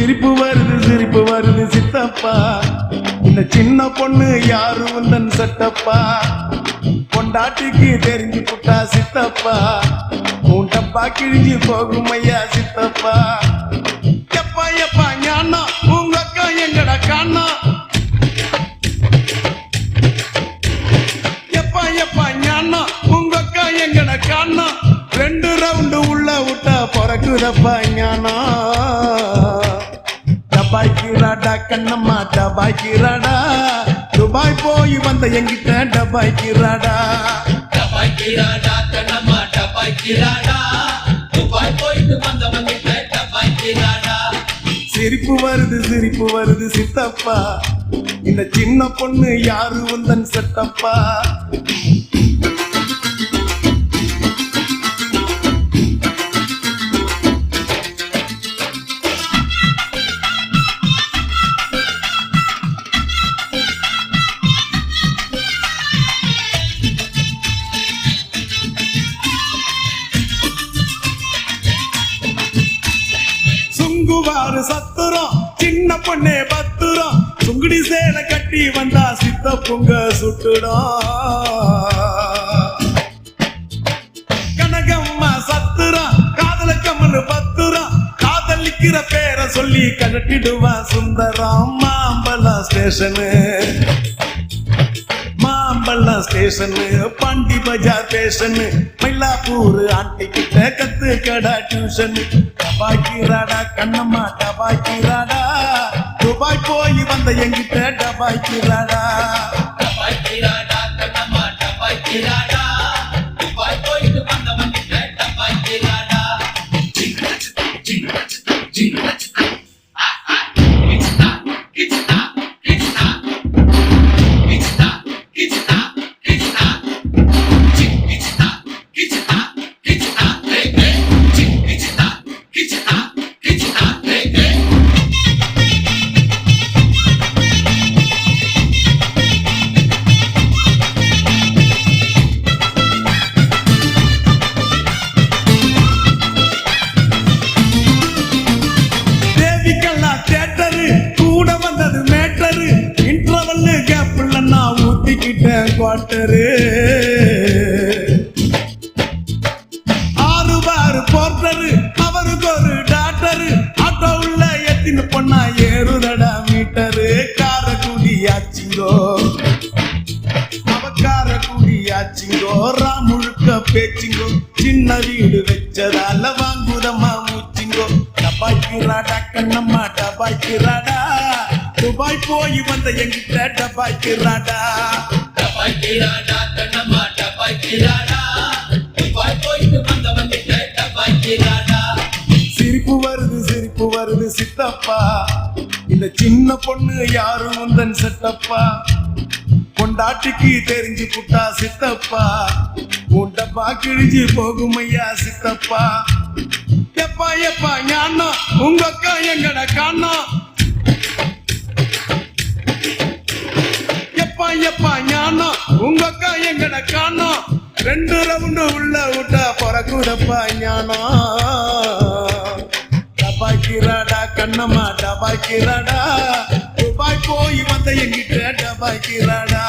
சிரிப்பு வருது சித்தப்பா. இந்த சின்ன பொண்ணு யாரு உந்தன் சட்டப்பா. பொண்டாட்டிக்கு தெரிஞ்சு புட்டா சித்தப்பா. மூண்டப்பா கிழிஞ்சு போகும் ஐயா சித்தப்பா. எப்பா எப்பா ஞானா உங்க அக்கா எங்கடா காணா. எப்பா எப்பா ஞானா உங்க அக்கா எங்கடா காணா. 2 ரவுண்டு உள்ள விட்டா பிறக்குதப்பா ஞானா. டபாய்க்கிறாடா கண்ணம்மா டபாய்க்கிறாடா. துபாய் போய் வந்த எங்கிட்ட டபாய்க்கிறாடா. டபாய்க்கிறாடா கண்ணம்மா டபாய்க்கிறாடா. துபாய் போயிட்டு வந்தவங்கிட்ட டபாய்க்கிறாடா. சிரிப்பு வருது சித்தப்பா. இந்த சின்ன பொண்ணு யாரு உந்தன் சட்டப்பா. சுங்குவாரு சத்துரம் சின்ன பொண்ணே பத்துரம். சுங்குடி சேலை கட்டி வந்தா சித்த பொங்க சுட்டுடும். கனகம்மா சத்துரம் காதல கம்மனு பத்துரம். காதலிக்கிற பேரை சொல்லி கழட்டிடுவா சுந்தரம். மாம்பழம் ஸ்டேஷனு ஸ்டேஷனு பாண்டி பஜார் ஸ்டேஷனு. மயிலாப்பூர் ஆண்டி கிட்ட கத்து கடா டியூஷனு. டபாய்க்கிறாடா கண்ணம்மா டபாய்க்கிறாடா. துபாய் போய் வந்த எங்கிட்ட டபாய்க்கிறாடா. டபாய்க்கிறாடா கண்ணம்மா டபாய்க்கிறாடா. துபாய் போயிட்டு வந்தவங்கிட்ட டபாய்க்கிறாடா. குவார்டரு 6 பார் போர்ட்டரு. அவருக்கு ஒரு டாக்டரு. ஆட்டோ உள்ள எத்தின்னு பொண்ணா ஏறுதடா மீட்டரு. காரக்குடி ஆச்சிங்கோ அவக்கார குடி ஆச்சிங்கோ. ராமுழுக்க பேச்சிங்கோ. சின்ன வீடு வச்சதால வாங்குதம்மா மூச்சிங்கோ. டபாய்க்கிறாடா கண்ணம்மா டபாய்க்கிறாடா. துபாய் போய் வந்த எங்கிட்ட டபாய்க்கிறாடா. டபாய்க்கிறாடா கண்ணம்மா டபாய்க்கிறாடா. துபாய் போயிட்டு வந்தவங்கிட்ட டபாய்க்கிறாடா. சிரிப்பு வருது சித்தப்பா. இந்த சின்ன பொண்ணு யாரு உந்தன் சட்டப்பா. பொண்டாட்டிக்கு தெரிஞ்சு புட்டா சித்தப்பா. மூண்டப்பா கிழிஞ்சு போகும் ஐயா சித்தப்பா. எப்பா எப்பா ஞானா உங்க அக்கா எங்கடா காணா. எப்பா ஞானா உங்க அக்கா எங்கட காணா. 2 ரவுண்டு உள்ள விட்டா பிறக்குதப்பா ஞானா. டபாய்க்கிறாடா கண்ணம்மா டபாய்க்கிறாடா. துபாய் போய் வந்த எங்கிட்ட டபாய்க்கிறாடா.